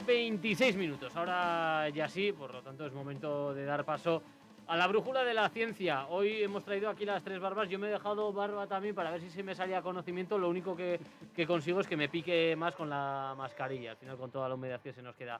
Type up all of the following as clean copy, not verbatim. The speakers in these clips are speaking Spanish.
26 minutos. Ahora ya sí, por lo tanto es momento de dar paso a la brújula de la ciencia. Hoy hemos traído aquí las 3 barbas. Yo me he dejado barba también para ver si se me salía conocimiento. Lo único que consigo es que me pique más con la mascarilla. Al final, con toda la humedad que se nos queda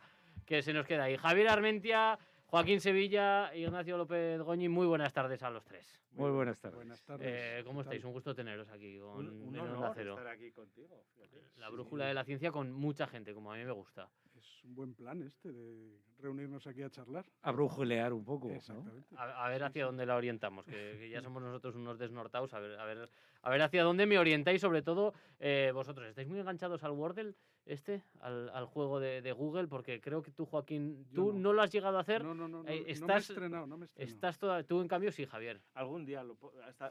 ahí. Javier Armentia, Joaquín Sevilla, Ignacio López Goñi, muy buenas tardes a los tres. Muy buenas tardes. Buenas tardes. ¿Cómo estáis? Un gusto teneros aquí con Un Onda honor Cero. estar aquí contigo. Fíjate. La brújula de la ciencia con mucha gente, como a mí me gusta. Es un buen plan este de reunirnos aquí a charlar. A brujulear un poco, ¿no? Exactamente. A ver hacia dónde la orientamos, que ya somos nosotros unos desnortados. A ver hacia dónde me orientáis, sobre todo vosotros. ¿Estáis muy enganchados al Wordle, al juego de Google? Porque creo que tú, Joaquín, Yo no lo has llegado a hacer. No me he Estás, estrenado. tú, en cambio, sí, Javier. Algún día,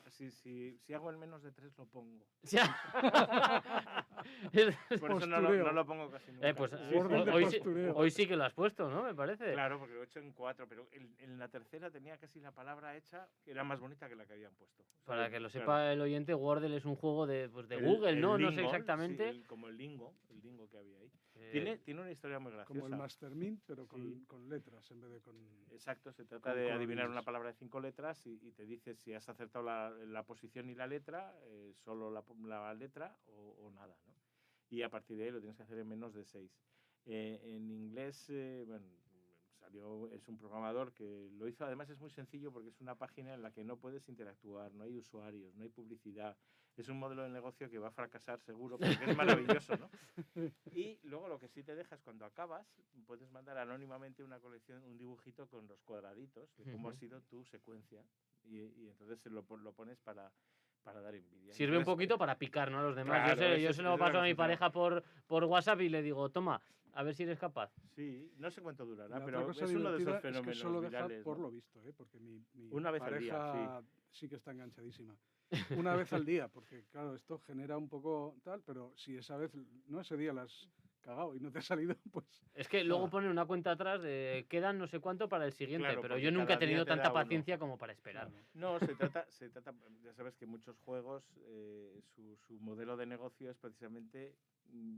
si hago el menos de 3, lo pongo. Por eso no lo pongo casi nunca. Pues, Postureo. hoy sí que lo has puesto, ¿no? Me parece. Claro, porque lo he hecho en 4, pero en la tercera tenía casi la palabra hecha, que era más bonita que la que habían puesto. Para que lo sepa el oyente, Wordle es un juego de Google, ¿no? Lingo, No sé exactamente. Sí, como el lingo que había ahí. Tiene una historia muy graciosa. Como el Mastermint, pero con letras en vez de con... Exacto, se trata de adivinar una palabra de 5 letras y te dice si has acertado la posición y la letra, solo la letra o nada, ¿no? Y a partir de ahí lo tienes que hacer en menos de 6. En inglés, es un programador que lo hizo. Además es muy sencillo porque es una página en la que no puedes interactuar, no hay usuarios, no hay publicidad. Es un modelo de negocio que va a fracasar seguro, porque es maravilloso, ¿no? Y luego lo que sí te deja es cuando acabas, puedes mandar anónimamente una colección, un dibujito con los cuadraditos de cómo ha sido tu secuencia. Y entonces lo pones para dar envidia. Sirve un poquito para picar, ¿no? A los demás. Claro, yo se lo paso a mi pareja por WhatsApp y le digo, toma, a ver si eres capaz. Sí, no sé cuánto durará, La pero otra cosa es uno de esos fenómenos es que solo virales, dejar, por ¿no? lo visto, porque mi una vez pareja al día, sí que está enganchadísima. Una vez al día, porque claro, esto genera un poco tal, pero si ese día la has cagado y no te ha salido, pues... Es que luego ponen una cuenta atrás de quedan no sé cuánto para el siguiente, Claro, pero porque yo nunca cada he tenido día te tanta da paciencia como para esperar. Claro. No, se trata, ya sabes que muchos juegos, su modelo de negocio es precisamente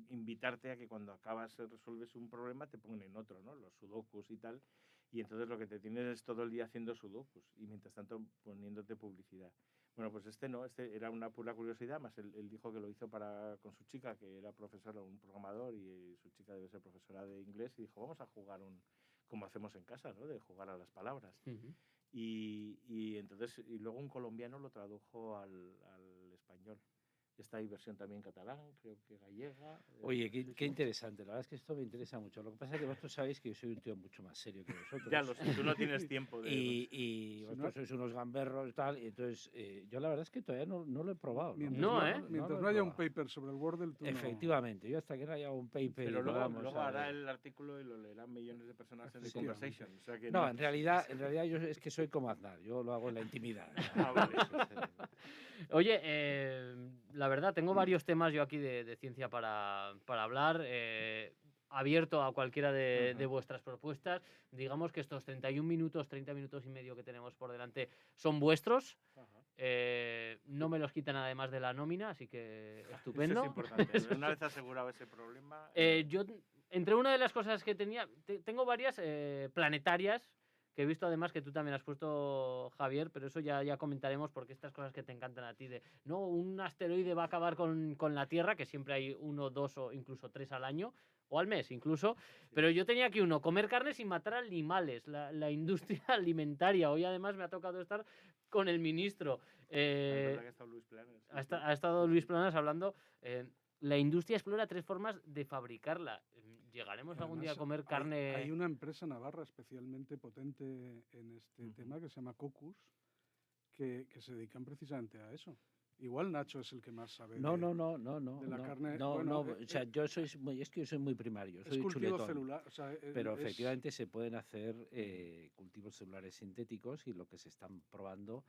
invitarte a que cuando acabas resuelves un problema te pongan otro, ¿no? Los sudokus y tal, y entonces lo que te tienes es todo el día haciendo sudokus y mientras tanto poniéndote publicidad. Bueno, pues este era una pura curiosidad, más él dijo que lo hizo con su chica, que era profesora, un programador, y su chica debe ser profesora de inglés, y dijo, vamos a jugar como hacemos en casa, ¿no? De jugar a las palabras. Uh-huh. Y luego un colombiano lo tradujo al español. Esta hay versión también catalán, creo que gallega. Oye, qué interesante. La verdad es que esto me interesa mucho. Lo que pasa es que vosotros sabéis que yo soy un tío mucho más serio que vosotros. Ya lo sé, tú no tienes tiempo de... Y vosotros sois unos gamberros y tal. Y entonces, yo la verdad es que todavía no lo he probado. Mientras no haya un paper sobre el Wordle, tú Efectivamente, yo hasta que no haya un paper... Pero luego hará el artículo y lo leerán millones de personas en The Conversation. O sea que no, en realidad yo es que soy como Aznar. Yo lo hago en la intimidad. Vale. Oye, la verdad, tengo varios temas yo aquí de ciencia para hablar, abierto a cualquiera de vuestras propuestas. Digamos que estos 30 minutos y medio que tenemos por delante son vuestros. No me los quitan además de la nómina, así que estupendo. Eso es importante. Una vez asegurado ese problema... Yo, entre una de las cosas que tengo varias planetarias, que he visto además que tú también has puesto, Javier, pero eso ya comentaremos, porque estas cosas que te encantan a ti un asteroide va a acabar con la Tierra, que siempre hay 1, 2 o incluso 3 al año, o al mes incluso, sí. Pero yo tenía aquí comer carne sin matar animales, la industria alimentaria. Hoy además me ha tocado estar con el ministro. La verdad que ha estado Luis Planas. Ha estado Luis Planas hablando... La industria explora 3 formas de fabricarla. ¿Llegaremos algún día a comer carne? Hay una empresa navarra especialmente potente en este tema que se llama Cocus, que se dedican precisamente a eso. Igual Nacho es el que más sabe de la carne. O sea, yo soy muy primario, soy cultivo chuletón, celular. O sea, pero efectivamente se pueden hacer cultivos celulares sintéticos y lo que se están probando...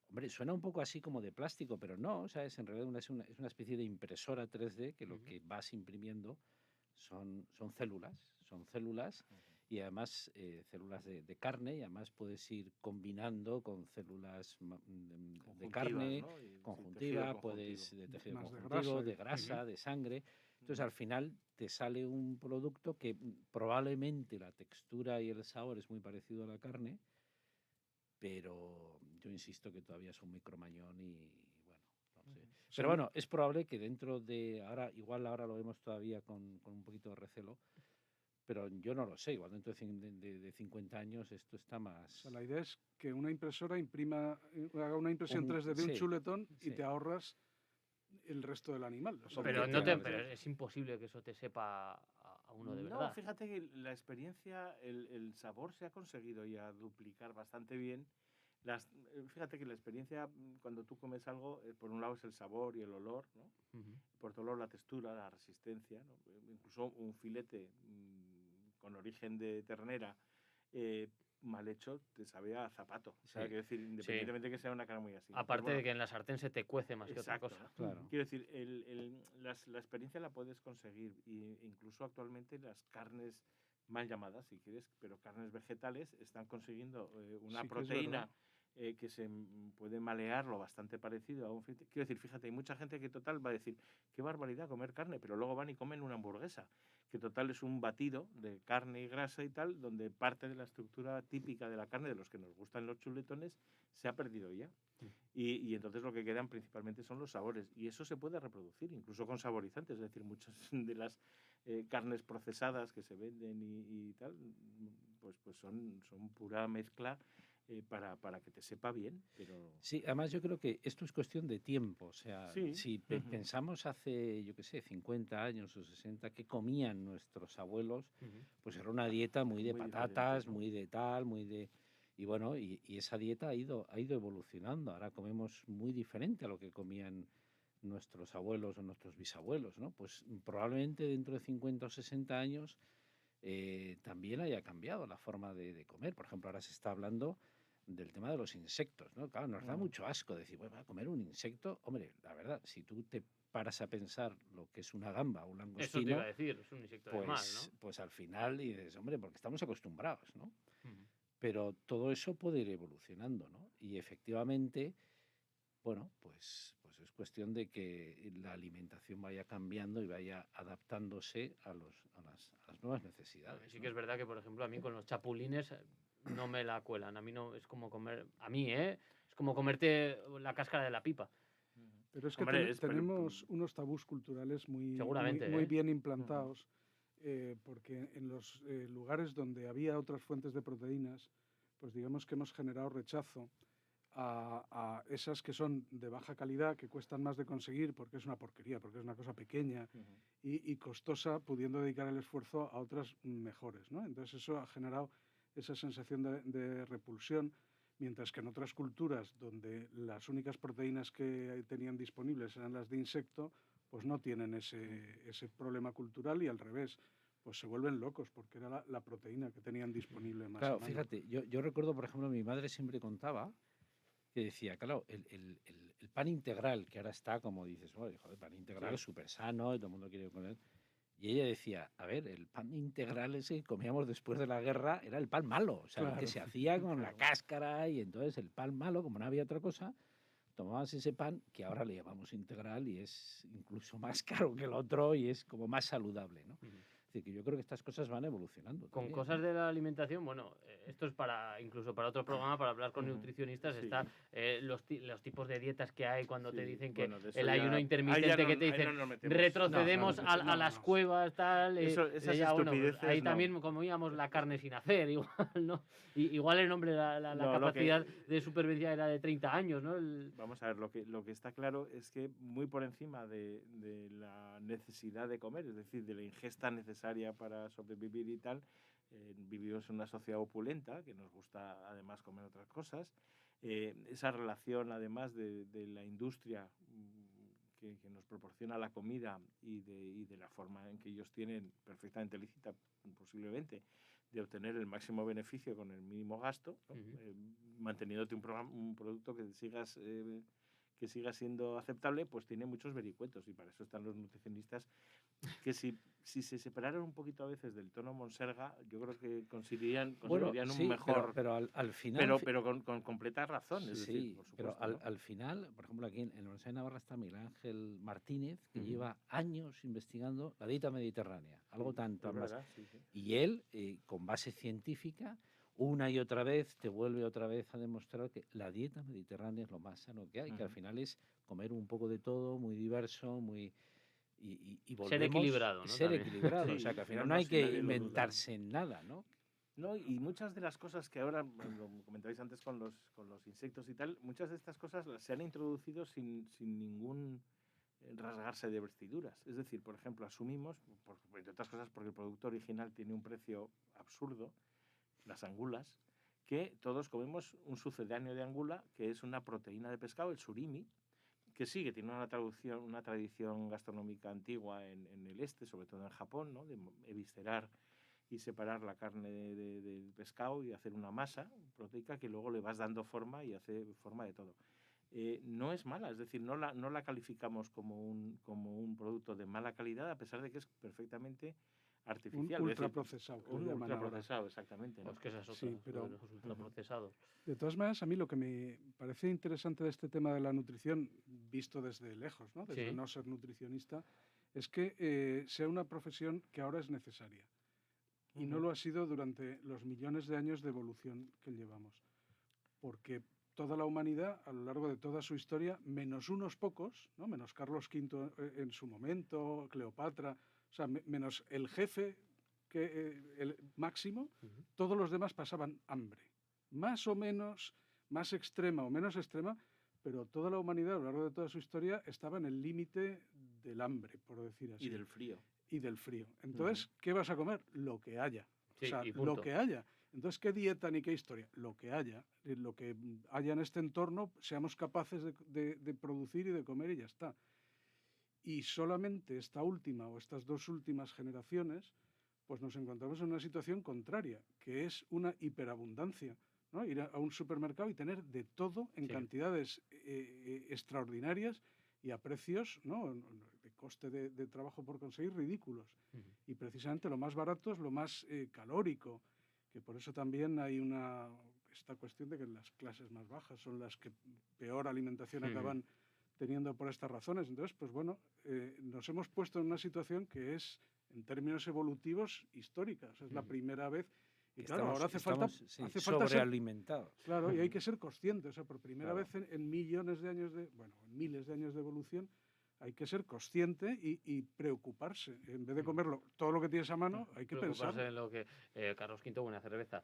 Hombre, suena un poco así como de plástico, pero no, ¿sabes? En realidad es una especie de impresora 3D que lo que vas imprimiendo son células y además células de carne, y además puedes ir combinando con células de carne, ¿no? conjuntiva, de tejido conjuntivo, de grasa, de sangre. Entonces, al final te sale un producto que probablemente la textura y el sabor es muy parecido a la carne, pero yo insisto que todavía es un micromañón y bueno, no sé. Pero bueno, es probable que dentro de igual ahora lo vemos todavía con un poquito de recelo, pero yo no lo sé, igual dentro de 50 años esto está más... O sea, la idea es que una impresora haga una impresión 3D de un chuletón y te ahorras el resto del animal. O sea, pero es imposible que eso te sepa a uno de verdad. No, fíjate que la experiencia, el sabor se ha conseguido ya duplicar bastante bien. Fíjate que la experiencia, cuando tú comes algo, por un lado es el sabor y el olor, ¿no? Por otro lado la textura, la resistencia, ¿no? Incluso un filete con origen de ternera mal hecho te sabe a zapato. O sea, quiero decir, independientemente de que sea una carne muy así. Aparte de que en la sartén se te cuece más que otra cosa. Claro. Quiero decir, la experiencia la puedes conseguir, e incluso actualmente las carnes mal llamadas, si quieres, pero carnes vegetales están consiguiendo una proteína que se puede malear lo bastante parecido a un filete. Quiero decir, fíjate, hay mucha gente que total va a decir, qué barbaridad comer carne, pero luego van y comen una hamburguesa, que total es un batido de carne y grasa y tal, donde parte de la estructura típica de la carne, de los que nos gustan los chuletones, se ha perdido ya. Y entonces lo que quedan principalmente son los sabores. Y eso se puede reproducir, incluso con saborizantes. Es decir, muchas de las carnes procesadas que se venden y tal, pues son pura mezcla para que te sepa bien. Pero... Sí, además yo creo que esto es cuestión de tiempo. O sea, si pensamos hace, yo qué sé, 50 años o 60, ¿qué comían nuestros abuelos? Pues era una dieta muy de patatas, ¿no? Muy de tal, muy de... Y bueno, y esa dieta ha ido evolucionando. Ahora comemos muy diferente a lo que comían nuestros abuelos o nuestros bisabuelos, ¿no? Pues probablemente dentro de 50 o 60 años también haya cambiado la forma de comer. Por ejemplo, ahora se está hablando del tema de los insectos, ¿no? Claro, nos da mucho asco decir, bueno, a comer un insecto. Hombre, la verdad, si tú te paras a pensar lo que es una gamba o un langostino... Eso te iba a decir, es un insecto de mar, ¿no? Pues al final dices, hombre, porque estamos acostumbrados, ¿no? Pero todo eso puede ir evolucionando, ¿no? Y efectivamente, bueno, pues es cuestión de que la alimentación vaya cambiando y vaya adaptándose a las nuevas necesidades. Sí, ¿no? Que es verdad que, por ejemplo, a mí con los chapulines no me la cuelan. A mí no, es como comer, a mí, es como comerte la cáscara de la pipa. Pero es que tenemos unos tabús culturales muy bien implantados, porque en los lugares donde había otras fuentes de proteínas, pues digamos que hemos generado rechazo a esas que son de baja calidad, que cuestan más de conseguir porque es una porquería, porque es una cosa pequeña y costosa, pudiendo dedicar el esfuerzo a otras mejores, ¿no? Entonces eso ha generado esa sensación de repulsión, mientras que en otras culturas donde las únicas proteínas que tenían disponibles eran las de insecto, pues no tienen ese problema cultural y al revés, pues se vuelven locos porque era la proteína que tenían disponible más. Claro, fíjate, yo recuerdo, por ejemplo, mi madre siempre contaba que decía, claro, el pan integral, que ahora está, como dices, joder, el pan integral es súper sano y todo el mundo quiere comer. Y ella decía, a ver, el pan integral ese que comíamos después de la guerra era el pan malo, o sea, el que se hacía con la cáscara, y entonces el pan malo, como no había otra cosa, tomabas ese pan, que ahora le llamamos integral y es incluso más caro que el otro y es como más saludable, ¿no? Es decir, que yo creo que estas cosas van evolucionando. Con también, cosas de la alimentación, bueno, esto es incluso para otro programa, para hablar con nutricionistas, está los tipos de dietas que hay cuando te dicen que el ayuno intermitente, que te dicen retrocedemos a las cuevas, tal. Ahí también comíamos la carne sin hacer, igual, ¿no? Igual el nombre, la capacidad de supervivencia era de 30 años, ¿no? Vamos a ver, lo que está claro es que muy por encima de la necesidad de comer, es decir, de la ingesta necesaria para sobrevivir y tal, vivimos en una sociedad opulenta que nos gusta además comer otras cosas. Esa relación además de la industria que nos proporciona la comida y de la forma en que ellos tienen, perfectamente lícita posiblemente, de obtener el máximo beneficio con el mínimo gasto, ¿no? Manteniéndote un producto que siga siendo aceptable, pues tiene muchos vericuetos y para eso están los nutricionistas, que si si se separaran un poquito a veces del tono monserga, yo creo que conseguirían sí, un mejor... Pero al final... Pero con completa razón, es decir, por supuesto. Pero al final, por ejemplo, aquí en la Universidad de Navarra está Miguel Ángel Martínez, que lleva años investigando la dieta mediterránea, algo tan más... Sí. Y él, con base científica, una y otra vez te vuelve otra vez a demostrar que la dieta mediterránea es lo más sano que hay, que al final es comer un poco de todo, muy diverso, muy... Y volvemos, ser equilibrado, ¿no? Ser equilibrado, sí, o sea, que al final no hay que inventarse nada, ¿no? No, y muchas de las cosas que ahora, lo comentabais antes con los insectos y tal, muchas de estas cosas se han introducido sin ningún rasgarse de vestiduras. Es decir, por ejemplo, asumimos, entre otras cosas porque el producto original tiene un precio absurdo, las angulas, que todos comemos un sucedáneo de angula, que es una proteína de pescado, el surimi, que sí, que tiene una tradición gastronómica antigua en el este, sobre todo en Japón, ¿no? De eviscerar y separar la carne del pescado y hacer una masa proteica que luego le vas dando forma y hace forma de todo. No es mala, es decir, no la calificamos como un producto de mala calidad, a pesar de que es perfectamente artificial. Un ultraprocesado. Un ultraprocesado, exactamente. ¿no? Es que esa es otra, sí, pero los ultraprocesados. De todas maneras, a mí lo que me parece interesante de este tema de la nutrición, visto desde lejos, ¿no? Desde no ser nutricionista, es que sea una profesión que ahora es necesaria. Y no lo ha sido durante los millones de años de evolución que llevamos. Porque toda la humanidad, a lo largo de toda su historia, menos unos pocos, ¿no? Menos Carlos V en su momento, Cleopatra, o sea, menos el jefe el máximo, todos los demás pasaban hambre. Más o menos, más extrema o menos extrema, pero toda la humanidad a lo largo de toda su historia estaba en el límite del hambre, por decir así. Y del frío. Entonces, ¿qué vas a comer? Lo que haya. Sí, o sea, lo que haya. Entonces, ¿qué dieta ni qué historia? Lo que haya. Lo que haya en este entorno, seamos capaces de producir y de comer y ya está. Y solamente esta última o estas dos últimas generaciones, pues nos encontramos en una situación contraria, que es una hiperabundancia, ¿no? Ir a un supermercado y tener de todo en cantidades extraordinarias y a precios, ¿no? De coste de trabajo por conseguir ridículos. Y precisamente lo más barato es lo más calórico, que por eso también hay esta cuestión de que las clases más bajas son las que peor alimentación acaban teniendo por estas razones. Entonces, pues bueno, nos hemos puesto en una situación que es, en términos evolutivos, histórica. O sea, es la primera vez. Y claro, ahora hace falta sobrealimentados. Claro, y hay que ser conscientes. O sea, por primera vez en millones de años en miles de años de evolución, hay que ser consciente y preocuparse. En vez de comerlo todo lo que tienes a mano, hay que pensar. En lo que Carlos V, buena cerveza.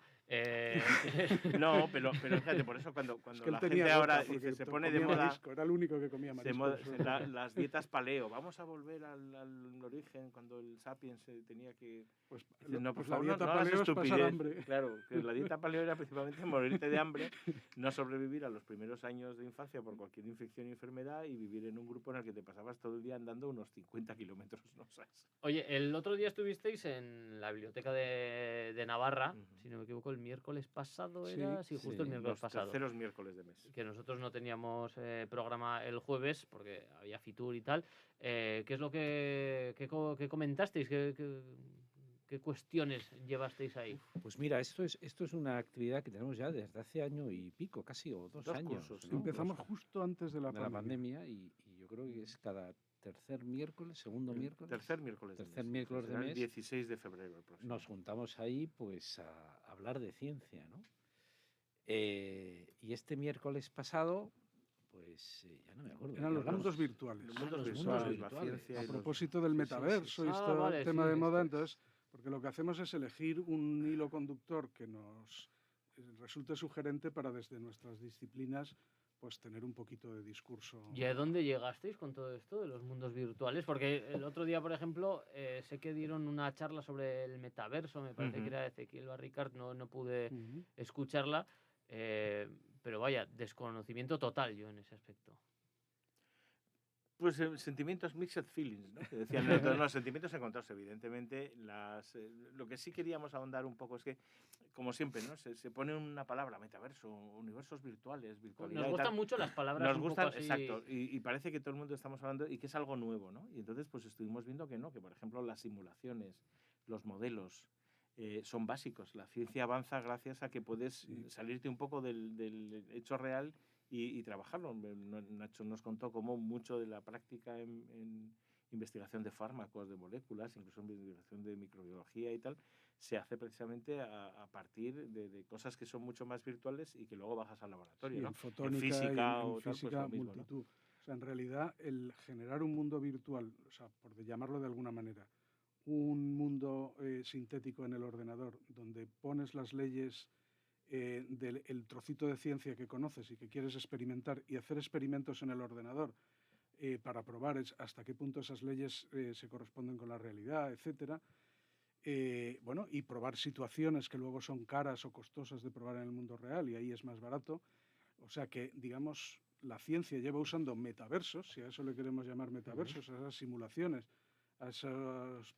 No, pero fíjate, por eso cuando es que la gente ahora dice, se pone de moda... Marisco, era el único que comía marisco. Las dietas paleo, vamos a volver al origen, cuando el sapiens tenía que... Pues, no, por la favor, dieta no paleo es pasar hambre. Claro, que la dieta paleo era principalmente morirte de hambre, no sobrevivir a los primeros años de infancia por cualquier infección y enfermedad y vivir en un grupo en el que te pasabas todo el día andando unos 50 kilómetros, ¿no sabes? Oye, el otro día estuvisteis en la biblioteca de Navarra, si no me equivoco, el miércoles pasado era, justo el miércoles pasado. Los terceros miércoles de mes. Que nosotros no teníamos programa el jueves porque había Fitur y tal. ¿Qué es lo que comentasteis? ¿Qué cuestiones llevasteis ahí? Pues mira, esto es una actividad que tenemos ya desde hace año y pico, casi, o dos años. Cursos, ¿no? Empezamos justo antes de la pandemia y yo creo que es cada tercer miércoles, segundo miércoles. Tercer miércoles de mes. El 16 de febrero. El próximo. Nos juntamos ahí pues a hablar de ciencia, ¿no? Y este miércoles pasado, pues ya no me acuerdo. Eran los mundos virtuales. Los mundos virtuales. La ciencia a propósito del metaverso y este tema de moda, entonces, porque lo que hacemos es elegir un hilo conductor que nos resulte sugerente para desde nuestras disciplinas pues tener un poquito de discurso. ¿Y a dónde llegasteis con todo esto de los mundos virtuales? Porque el otro día, por ejemplo, sé que dieron una charla sobre el metaverso, me parece que era de Ezequiel Barricart, no pude escucharla, pero vaya, desconocimiento total yo en ese aspecto. Pues sentimientos, mixed feelings, ¿no? Que decían los sentimientos encontrados, evidentemente. Lo que sí queríamos ahondar un poco es que, como siempre, ¿no? Se pone una palabra, metaverso, universos virtuales, virtualidad. Nos gustan mucho las palabras. Nos gustan, así... exacto. Y parece que todo el mundo estamos hablando y que es algo nuevo, ¿no? Y entonces, pues estuvimos viendo que no, que por ejemplo las simulaciones, los modelos, son básicos. La ciencia avanza gracias a que puedes salirte un poco del hecho real y trabajarlo. Nacho nos contó cómo mucho de la práctica en investigación de fármacos, de moléculas, incluso en investigación de microbiología y tal, se hace precisamente a partir de cosas que son mucho más virtuales y que luego bajas al laboratorio, ¿no? En fotónica, en física, en física tal, pues mismo, multitud. ¿No? O sea, en realidad, el generar un mundo virtual, o sea, por llamarlo de alguna manera, un mundo sintético en el ordenador, donde pones las leyes del trocito de ciencia que conoces y que quieres experimentar y hacer experimentos en el ordenador para probar hasta qué punto esas leyes se corresponden con la realidad, etcétera. Bueno, y probar situaciones que luego son caras o costosas de probar en el mundo real y ahí es más barato. O sea que, digamos, la ciencia lleva usando metaversos, si a eso le queremos llamar metaversos, a esas simulaciones, a esos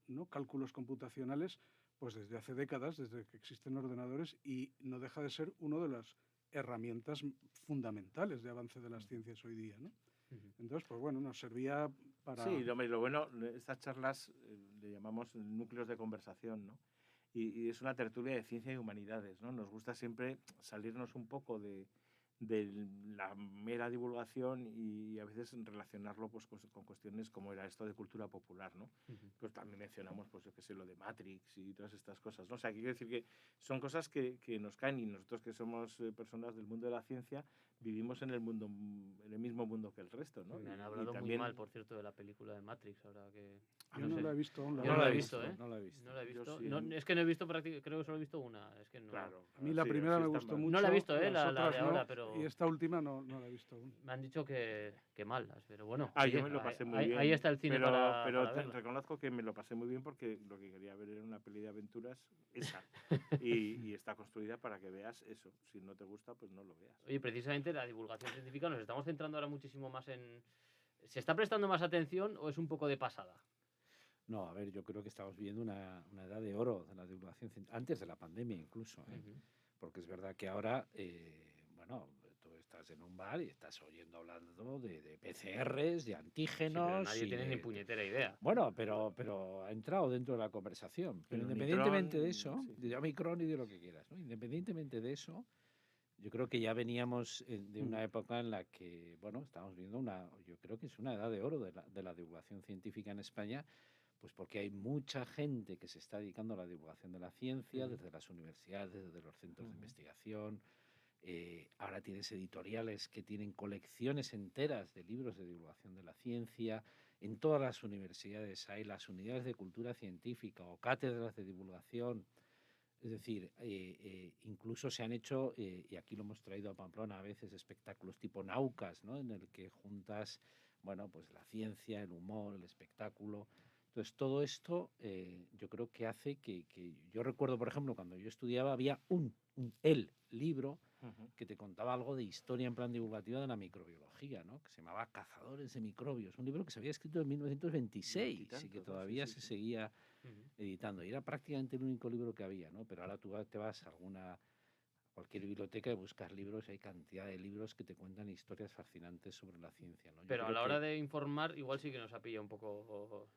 ¿no? cálculos computacionales, pues desde hace décadas, desde que existen ordenadores, y no deja de ser una de las herramientas fundamentales de avance de las ciencias hoy día, ¿no? Entonces, pues bueno, nos servía para... Sí, lo bueno, estas charlas le llamamos núcleos de conversación, ¿no? Y es una tertulia de ciencia y humanidades, ¿no? Nos gusta siempre salirnos un poco de la mera divulgación y a veces relacionarlo pues, con cuestiones como era esto de cultura popular, ¿no? Pues también mencionamos, pues yo qué sé, lo de Matrix y todas estas cosas, ¿no? O sea, quiero decir que son cosas que nos caen y nosotros que somos personas del mundo de la ciencia vivimos en el mismo mundo que el resto, ¿no? Me han hablado muy mal, por cierto, de la película de Matrix, ahora que... Yo no la he visto aún. Yo no la he visto, ¿eh? No la he visto. No la he visto. Sí, es que no he visto prácticamente, creo que solo he visto una. Es que no. Claro. A mí la primera me gustó mucho. No la he visto, la de ahora, no, pero... Y esta última no la he visto aún. Me han dicho que mal, pero bueno. Yo me lo pasé muy bien. Ahí está el cine pero para reconozco que me lo pasé muy bien porque lo que quería ver era una peli de aventuras, esa. y está construida para que veas eso. Si no te gusta, pues no lo veas. Oye, precisamente la divulgación científica nos estamos centrando ahora muchísimo más en... ¿Se está prestando más atención o es un poco de pasada? No, a ver, yo creo que estamos viviendo una edad de oro de la divulgación científica, antes de la pandemia incluso, porque es verdad que ahora, bueno, tú estás en un bar y estás oyendo hablando de PCRs, de antígenos... Sí, pero nadie tiene ni puñetera idea. Bueno, pero ha entrado dentro de la conversación. Pero independientemente de eso, de Omicron y de lo que quieras, ¿no? Independientemente de eso, yo creo que ya veníamos de una época en la que, bueno, estamos viendo yo creo que es una edad de oro de la divulgación científica en España, pues porque hay mucha gente que se está dedicando a la divulgación de la ciencia, desde las universidades, desde los centros de investigación. Ahora tienes editoriales que tienen colecciones enteras de libros de divulgación de la ciencia. En todas las universidades hay las unidades de cultura científica o cátedras de divulgación. Es decir, incluso se han hecho, y aquí lo hemos traído a Pamplona a veces, espectáculos tipo Naucas, ¿no? En el que juntas, bueno, pues la ciencia, el humor, el espectáculo. Entonces, todo esto yo creo que hace que... Yo recuerdo, por ejemplo, cuando yo estudiaba, había el libro que te contaba algo de historia en plan divulgativa de la microbiología, ¿no? Que se llamaba Cazadores de microbios, un libro que se había escrito en 1926 y que todavía se seguía editando. Y era prácticamente el único libro que había, ¿no? Pero ahora tú te vas a cualquier biblioteca y buscas libros, hay cantidad de libros que te cuentan historias fascinantes sobre la ciencia, ¿no? Pero a la hora de informar, igual sí que nos ha pillado un poco...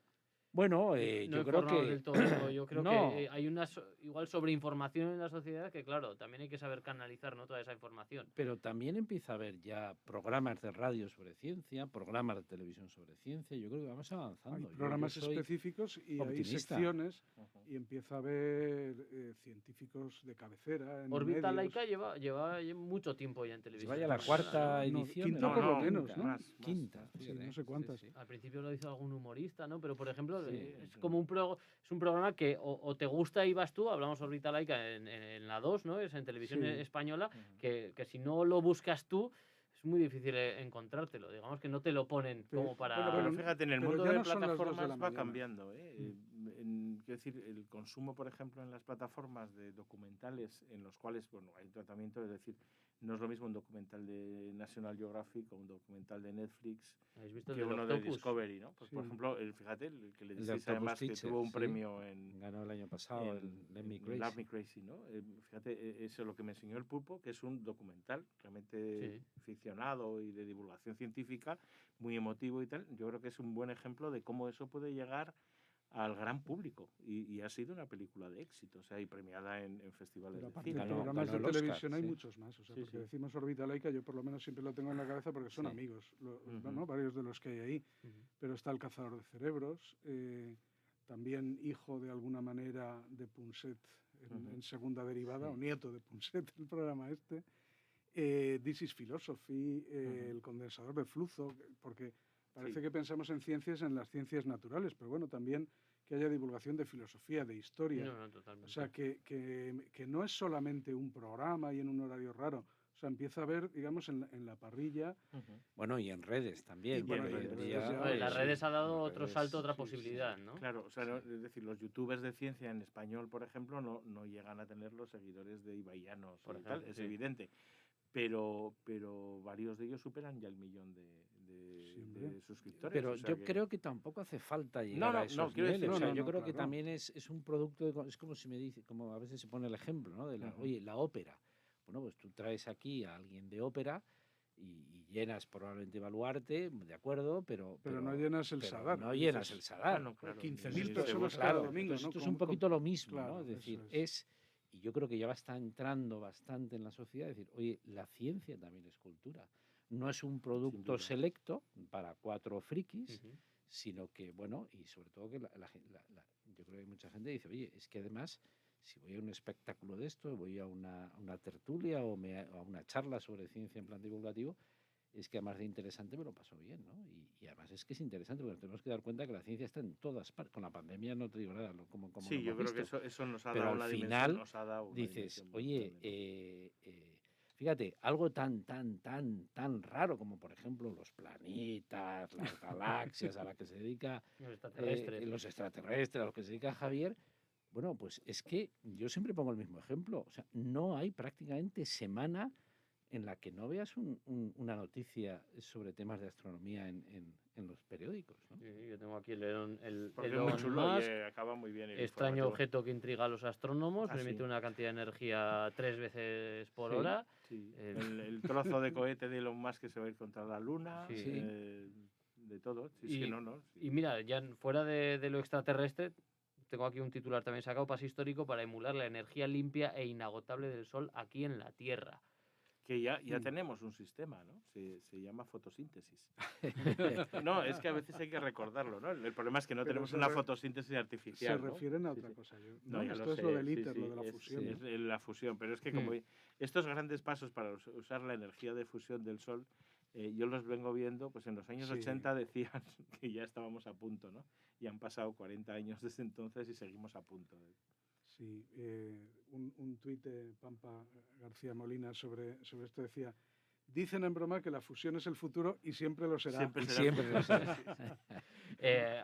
Bueno, no yo creo que... del todo. Yo creo que hay una igual sobreinformación en la sociedad que, claro, también hay que saber canalizar, ¿no? Toda esa información. Pero también empieza a haber ya programas de radio sobre ciencia, programas de televisión sobre ciencia. Yo creo que vamos avanzando. Hay programas específicos y optimista. hay secciones y empieza a haber científicos de cabecera. Órbita Laica lleva mucho tiempo ya en televisión. Vaya la cuarta edición. Quinta por lo menos, ¿no? Quinta. Sí, no sé cuántas. Al principio lo hizo algún humorista, ¿no? Pero, por ejemplo, es como un programa que o te gusta y vas tú, hablamos Órbita Laica en la 2, ¿no? Es en televisión española, que si no lo buscas tú, es muy difícil encontrártelo. Digamos que no te lo ponen como para... Bueno, pero fíjate, en el mundo de plataformas va cambiando, quiero decir, el consumo, por ejemplo, en las plataformas de documentales en los cuales, bueno, hay tratamiento, es decir, no es lo mismo un documental de National Geographic o un documental de Netflix que uno de Discovery, ¿no? Pues, por ejemplo, fíjate, el que le decís además que tuvo un premio ganó el año pasado en Let Me Crazy, ¿no? Fíjate, eso es lo que me enseñó el Pulpo, que es un documental realmente ficcionado y de divulgación científica, muy emotivo y tal. Yo creo que es un buen ejemplo de cómo eso puede llegar al gran público y ha sido una película de éxito, o sea, y premiada en festivales de cine. Programas de televisión hay muchos más, o sea, porque decimos órbita laica, yo por lo menos siempre lo tengo en la cabeza porque son amigos, ¿no? Varios de los que hay ahí, pero está El cazador de cerebros, también hijo de alguna manera de Punset en segunda derivada, o nieto de Punset, el programa este, This is Philosophy, El condensador de flujo, porque parece que pensamos en ciencias, en las ciencias naturales, pero bueno, también que haya divulgación de filosofía, de historia. No, totalmente. O sea, que no es solamente un programa y en un horario raro. O sea, empieza a ver, digamos, en la parrilla. Bueno, y en redes también. Las redes ha dado otro salto, otra posibilidad, ¿no? Claro, o sea, es decir, los youtubers de ciencia en español, por ejemplo, no llegan a tener los seguidores de Ibai Llanos y tal, es evidente. Pero varios de ellos superan ya el 1.000.000 de suscriptores. Pero yo creo que tampoco hace falta llegar a esos niveles. O sea, yo creo que también es un producto, es como si me dice, como a veces se pone el ejemplo, ¿no? De oye, la ópera. Bueno, pues tú traes aquí a alguien de ópera y llenas probablemente Baluarte, de acuerdo, pero no llenas el Sadar. No llenas el Sadar. Claro, 15.000 personas cada domingo. Entonces, esto es un poquito lo mismo, ¿no? Es decir, y yo creo que ya está entrando bastante en la sociedad, es decir, oye, la ciencia también es cultura. No es un producto selecto para 4 frikis, sino que, bueno, y sobre todo que yo creo que hay mucha gente que dice, oye, es que además, si voy a un espectáculo de esto, voy a una tertulia o a una charla sobre ciencia en plan divulgativo, es que además de interesante me lo paso bien, ¿no? Y además es que es interesante, porque nos tenemos que dar cuenta que la ciencia está en todas partes. Con la pandemia no te digo nada, como sí, yo creo que eso nos ha pero dado al una final dimensión, nos ha dado una dices, oye, fíjate, algo tan raro como, por ejemplo, los planetas, las galaxias a las que se dedica los extraterrestres, a los que se dedica Javier. Bueno, pues es que yo siempre pongo el mismo ejemplo. O sea, no hay prácticamente semana en la que no veas una noticia sobre temas de astronomía en los periódicos, ¿no? Sí, yo tengo aquí el Elon Musk, acaba muy bien extraño objeto que intriga a los astrónomos, emite una cantidad de energía 3 veces por hora. Sí. El trozo de cohete de Elon Musk que se va a ir contra la Luna, de todo. Y mira, ya fuera de lo extraterrestre, tengo aquí un titular también sacado, pase histórico para emular la energía limpia e inagotable del Sol aquí en la Tierra. Que ya tenemos un sistema, ¿no? Se llama fotosíntesis. No, es que a veces hay que recordarlo, ¿no? El problema es que no tenemos una fotosíntesis artificial. Se refieren a otra cosa. Esto es lo del ITER, lo de la fusión. Es la fusión, pero es que como estos grandes pasos para usar la energía de fusión del Sol, yo los vengo viendo, pues en los años 80 decían que ya estábamos a punto, ¿no? Y han pasado 40 años desde entonces y seguimos a punto. Sí, un tuit de Pampa García Molina sobre esto decía: dicen en broma que la fusión es el futuro y siempre lo será. Siempre lo será.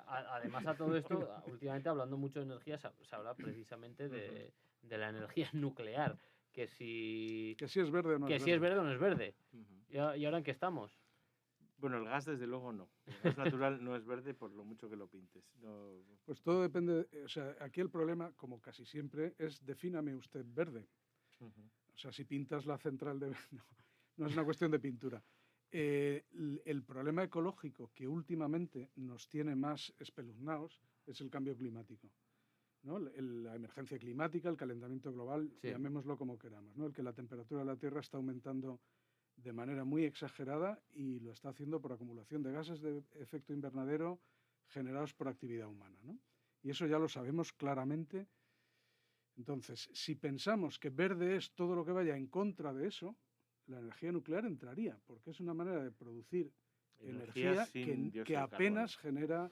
Además, a todo esto, últimamente hablando mucho de energía, se habla precisamente de la energía nuclear. Que si es verde o no es verde. Si es verde o no es verde. ¿Y ahora en qué estamos? Bueno, el gas desde luego no. El gas natural no es verde por lo mucho que lo pintes. No. Pues todo depende, o sea, aquí el problema, como casi siempre, es defíname usted verde. O sea, si pintas la central de... No es una cuestión de pintura. El problema ecológico que últimamente nos tiene más espeluznados es el cambio climático, ¿no? La emergencia climática, el calentamiento global, llamémoslo como queramos, ¿no? El que la temperatura de la Tierra está aumentando de manera muy exagerada y lo está haciendo por acumulación de gases de efecto invernadero generados por actividad humana, ¿no? Y eso ya lo sabemos claramente. Entonces, si pensamos que verde es todo lo que vaya en contra de eso, la energía nuclear entraría, porque es una manera de producir energía que apenas genera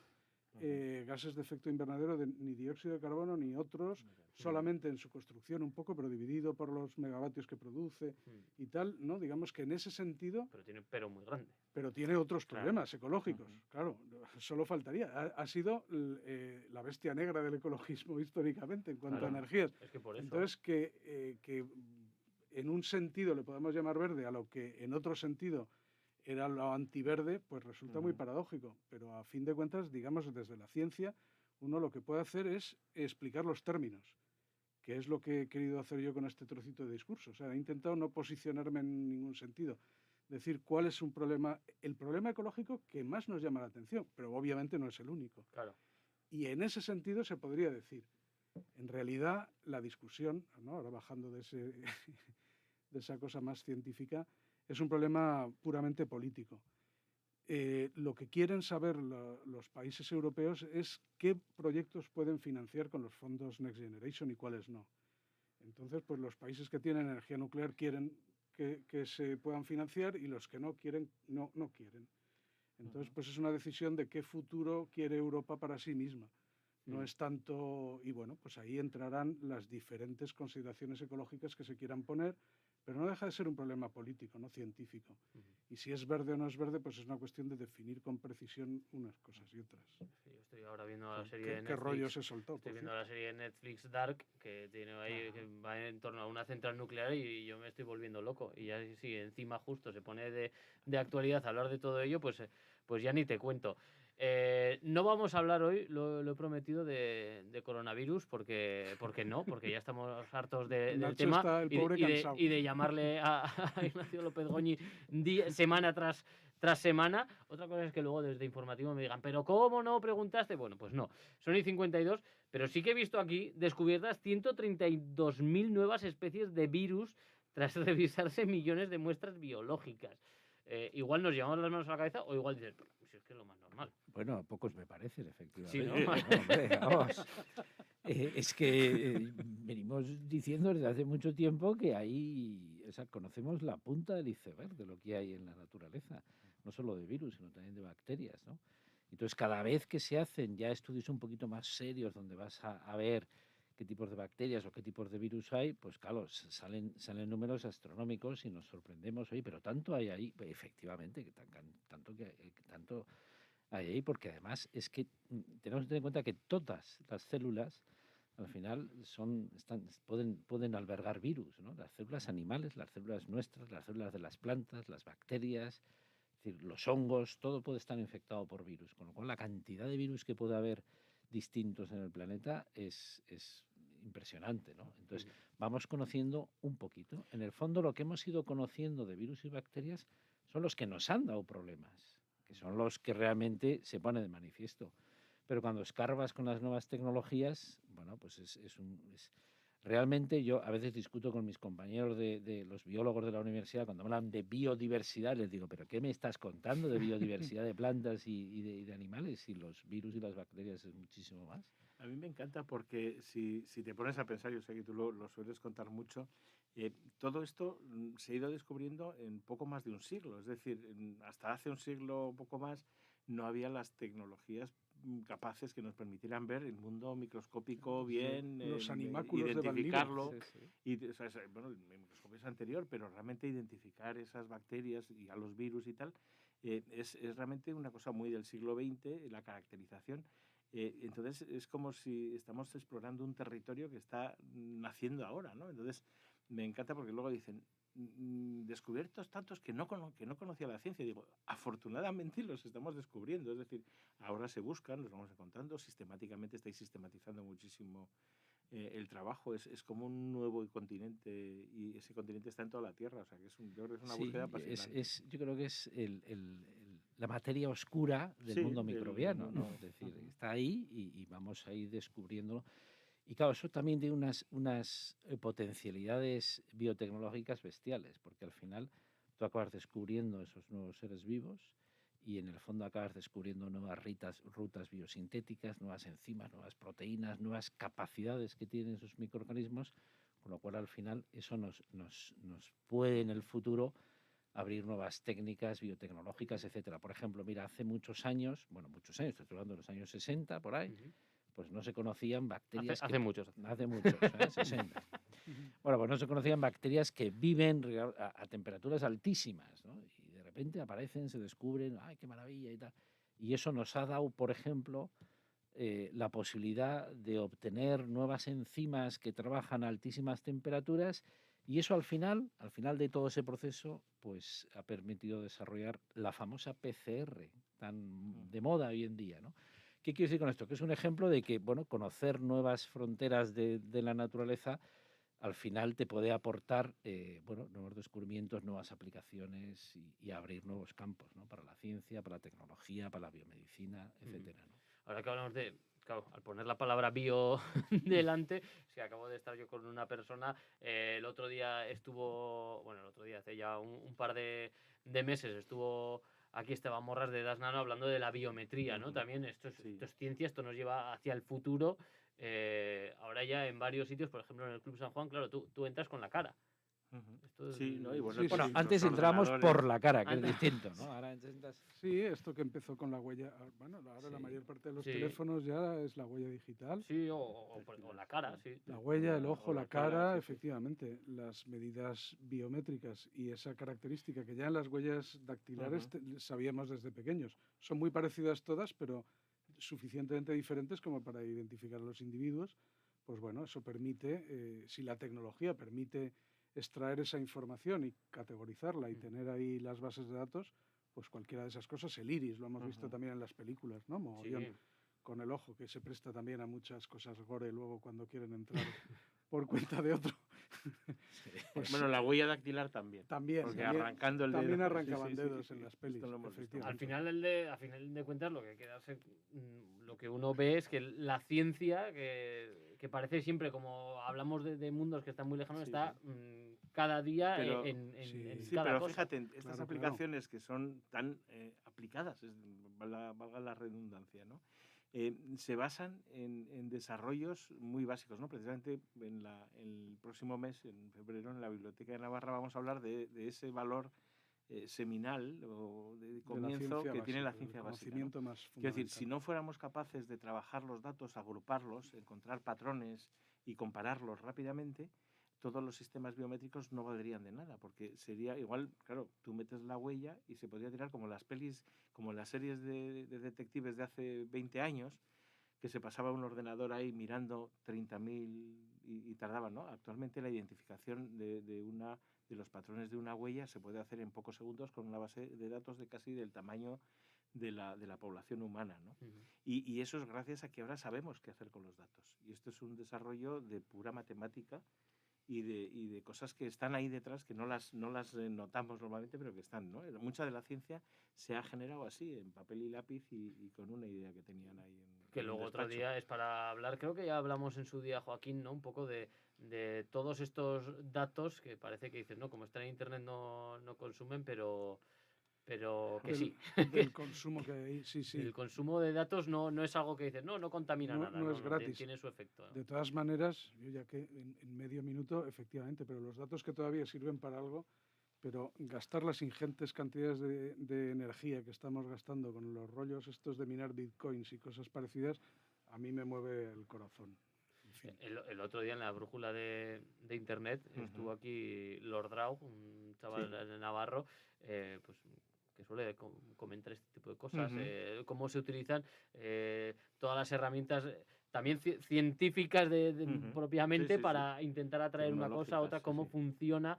gases de efecto invernadero ni dióxido de carbono ni otros, solamente en su construcción un poco, pero dividido por los megavatios que produce y tal, ¿no? Digamos que en ese sentido... Pero tiene pero muy grande. Pero tiene otros problemas ecológicos, claro, solo faltaría. Ha sido la bestia negra del ecologismo históricamente en cuanto a energías. Es que por eso... Entonces, que en un sentido le podemos llamar verde a lo que en otro sentido era lo antiverde, pues resulta muy paradójico. Pero a fin de cuentas, digamos, desde la ciencia, uno lo que puede hacer es explicar los términos, que es lo que he querido hacer yo con este trocito de discurso. O sea, he intentado no posicionarme en ningún sentido. Decir cuál es el problema ecológico que más nos llama la atención, pero obviamente no es el único. Claro. Y en ese sentido se podría decir, en realidad la discusión, ¿no? Ahora bajando de esa cosa más científica, es un problema puramente político. Lo que quieren saber los países europeos es qué proyectos pueden financiar con los fondos Next Generation y cuáles no. Entonces, pues los países que tienen energía nuclear quieren que se puedan financiar y los que no quieren, no quieren. Entonces, pues es una decisión de qué futuro quiere Europa para sí misma. No es tanto... Y bueno, pues ahí entrarán las diferentes consideraciones ecológicas que se quieran poner, pero no deja de ser un problema político, no científico. Y si es verde o no es verde, pues es una cuestión de definir con precisión unas cosas y otras. Sí, yo estoy ahora viendo la serie de Netflix. ¿Qué rollo se soltó? Estoy viendo la serie de Netflix Dark, que tiene ahí, que va en torno a una central nuclear y yo me estoy volviendo loco. Y ya si encima justo se pone de actualidad a hablar de todo ello, pues ya ni te cuento. No vamos a hablar hoy, lo he prometido, de coronavirus, porque ya estamos hartos del tema y de llamarle a Ignacio López Goñi semana tras semana. Otra cosa es que luego desde informativo me digan, ¿pero cómo no preguntaste? Bueno, pues no, son y 52, pero sí que he visto aquí descubiertas 132.000 nuevas especies de virus tras revisarse millones de muestras biológicas. Igual nos llevamos las manos a la cabeza o igual dices, si es que es lo más normal. Bueno, a pocos me parecen, efectivamente. Sí, ¿no? Hombre, vamos. Es que venimos diciendo desde hace mucho tiempo que conocemos la punta del iceberg de lo que hay en la naturaleza, no solo de virus, sino también de bacterias, ¿no? Entonces, cada vez que se hacen ya estudios un poquito más serios donde vas a ver qué tipos de bacterias o qué tipos de virus hay, pues claro, salen números astronómicos y nos sorprendemos, oye, pero tanto hay ahí, pues, efectivamente, tanto hay ahí, porque además es que tenemos que tener en cuenta que todas las células al final pueden albergar virus, ¿no? Las células animales, las células nuestras, las células de las plantas, las bacterias, es decir, los hongos, todo puede estar infectado por virus, con lo cual la cantidad de virus que puede haber distintos en el planeta es impresionante, ¿no? Entonces, vamos conociendo un poquito. En el fondo, lo que hemos ido conociendo de virus y bacterias son los que nos han dado problemas, que son los que realmente se ponen de manifiesto. Pero cuando escarbas con las nuevas tecnologías, bueno, pues realmente yo a veces discuto con mis compañeros de los biólogos de la universidad cuando hablan de biodiversidad, les digo, ¿pero qué me estás contando de biodiversidad de plantas y de animales? Y los virus y las bacterias es muchísimo más. A mí me encanta porque si te pones a pensar, yo sé que tú lo sueles contar mucho, todo esto se ha ido descubriendo en poco más de un siglo. Es decir, hasta hace un siglo o poco más no había las tecnologías capaces que nos permitieran ver el mundo microscópico bien, los animáculos identificarlo. Bueno, el microscopio es anterior, pero realmente identificar esas bacterias y a los virus y tal es realmente una cosa muy del siglo XX, la caracterización. Entonces es como si estamos explorando un territorio que está naciendo ahora, ¿no? Entonces me encanta porque luego dicen descubiertos tantos que no conocía la ciencia. Digo, afortunadamente los estamos descubriendo, es decir, ahora se buscan, los vamos encontrando, sistemáticamente estáis sistematizando muchísimo el trabajo, es como un nuevo continente y ese continente está en toda la Tierra, o sea que yo creo que es una búsqueda apasionante. Yo creo que es la materia oscura del mundo microbiano, ¿no? Es decir, está ahí y vamos a ir descubriéndolo. Y claro, eso también tiene unas potencialidades biotecnológicas bestiales, porque al final tú acabas descubriendo esos nuevos seres vivos y en el fondo acabas descubriendo nuevas rutas biosintéticas, nuevas enzimas, nuevas proteínas, nuevas capacidades que tienen esos microorganismos, con lo cual al final eso nos puede en el futuro abrir nuevas técnicas biotecnológicas, etcétera. Por ejemplo, mira, hace muchos años, estoy hablando de los años 60, por ahí, pues no se conocían bacterias... Hace muchos. Hace muchos, 60. Bueno, pues no se conocían bacterias que viven a temperaturas altísimas, ¿no? Y de repente aparecen, se descubren, ¡ay, qué maravilla! Y tal. Y eso nos ha dado, por ejemplo, la posibilidad de obtener nuevas enzimas que trabajan a altísimas temperaturas, y eso al final de todo ese proceso, pues ha permitido desarrollar la famosa PCR, tan de moda hoy en día, ¿no? ¿Qué quiero decir con esto? Que es un ejemplo de que, bueno, conocer nuevas fronteras de la naturaleza al final te puede aportar nuevos descubrimientos, nuevas aplicaciones y abrir nuevos campos, ¿no? Para la ciencia, para la tecnología, para la biomedicina, etcétera, ¿no? Ahora que hablamos de, claro, al poner la palabra bio delante, acabo de estar yo con una persona, el otro día, hace ya un par de meses estuvo aquí Esteban Morras de Das Nano hablando de la biometría, ¿no? También esto es ciencia, esto nos lleva hacia el futuro. Ahora ya en varios sitios, por ejemplo en el Club San Juan, claro, tú entras con la cara. Antes entramos por la cara, que es distinto, ¿no? Ahora Sí, esto que empezó con la huella. Bueno, ahora la mayor parte de los teléfonos ya es la huella digital. Sí, o la cara, sí. La huella, el ojo, la cara, efectivamente. Las medidas biométricas y esa característica que ya en las huellas dactilares sabíamos desde pequeños. Son muy parecidas todas, pero suficientemente diferentes como para identificar a los individuos. Pues bueno, eso permite, si la tecnología permite extraer esa información y categorizarla y tener ahí las bases de datos, pues cualquiera de esas cosas, el iris, lo hemos visto también en las películas, ¿no? Mogollón, con el ojo, que se presta también a muchas cosas gore luego cuando quieren entrar por cuenta de otro. Pues, bueno, la huella dactilar también. Porque arrancando el dedo. También arrancaban dedos en las pelis. Al final de cuentas, lo que queda lo que uno ve es que la ciencia, que parece siempre, como hablamos de mundos que están muy lejanos, está cada día en cada pero cosa. Fíjate, estas aplicaciones que son tan aplicadas, valga la redundancia, ¿no? Se basan en desarrollos muy básicos, ¿no? Precisamente el próximo mes, en febrero, en la Biblioteca de Navarra, vamos a hablar de ese valor seminal o de comienzo que tiene la ciencia básica, ¿no? Quiero decir, si no fuéramos capaces de trabajar los datos, agruparlos, encontrar patrones y compararlos rápidamente, todos los sistemas biométricos no valdrían de nada, porque sería igual, claro, tú metes la huella y se podría tirar como las pelis, como las series de detectives de hace 20 años, que se pasaba un ordenador ahí mirando 30.000 y tardaban, ¿no? Actualmente la identificación de los patrones de una huella se puede hacer en pocos segundos con una base de datos de casi del tamaño de la población humana, ¿no? Y eso es gracias a que ahora sabemos qué hacer con los datos. Y esto es un desarrollo de pura matemática y de cosas que están ahí detrás, que no las notamos normalmente, pero que están, ¿no? Mucha de la ciencia se ha generado así, en papel y lápiz y con una idea que tenían ahí. Que luego otro día es para hablar, creo que ya hablamos en su día, Joaquín, ¿no? Un poco de todos estos datos que parece que dices, ¿no? Como están en internet no consumen, pero que sí. El consumo que hay, sí. El consumo de datos no es algo que dices, no contamina nada. No es gratis. Tiene su efecto, ¿no? De todas maneras, yo ya que en medio minuto, efectivamente, pero los datos que todavía sirven para algo, pero gastar las ingentes cantidades de energía que estamos gastando con los rollos estos de minar bitcoins y cosas parecidas, a mí me mueve el corazón. En fin. El otro día en la brújula de internet estuvo aquí Lord Drau, un chaval de Navarro, pues que suele comentar este tipo de cosas, cómo se utilizan todas las herramientas también científicas propiamente para intentar atraer una cosa a otra, cómo funciona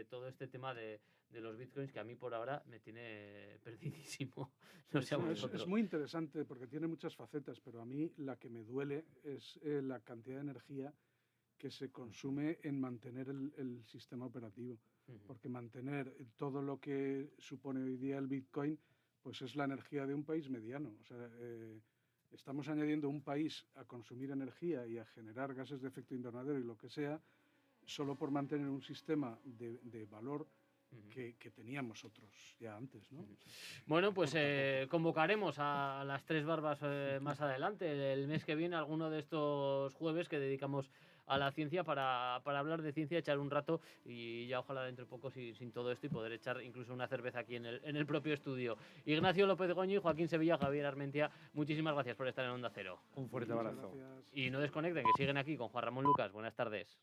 todo este tema de los bitcoins, que a mí por ahora me tiene perdidísimo. No sé, es muy interesante porque tiene muchas facetas, pero a mí la que me duele es la cantidad de energía que se consume en mantener el sistema operativo. Porque mantener todo lo que supone hoy día el Bitcoin, pues es la energía de un país mediano. O sea, estamos añadiendo un país a consumir energía y a generar gases de efecto invernadero y lo que sea, solo por mantener un sistema de valor que teníamos otros ya antes, ¿no? Bueno, pues convocaremos a las Tres Barbas más adelante, el mes que viene, alguno de estos jueves que dedicamos a la ciencia para hablar de ciencia, echar un rato y ya ojalá dentro de poco sin todo esto y poder echar incluso una cerveza aquí en el propio estudio. Ignacio López Goñi, Joaquín Sevilla, Javier Armentia, muchísimas gracias por estar en Onda Cero. Un fuerte abrazo. Gracias. Y no desconecten, que siguen aquí con Juan Ramón Lucas. Buenas tardes.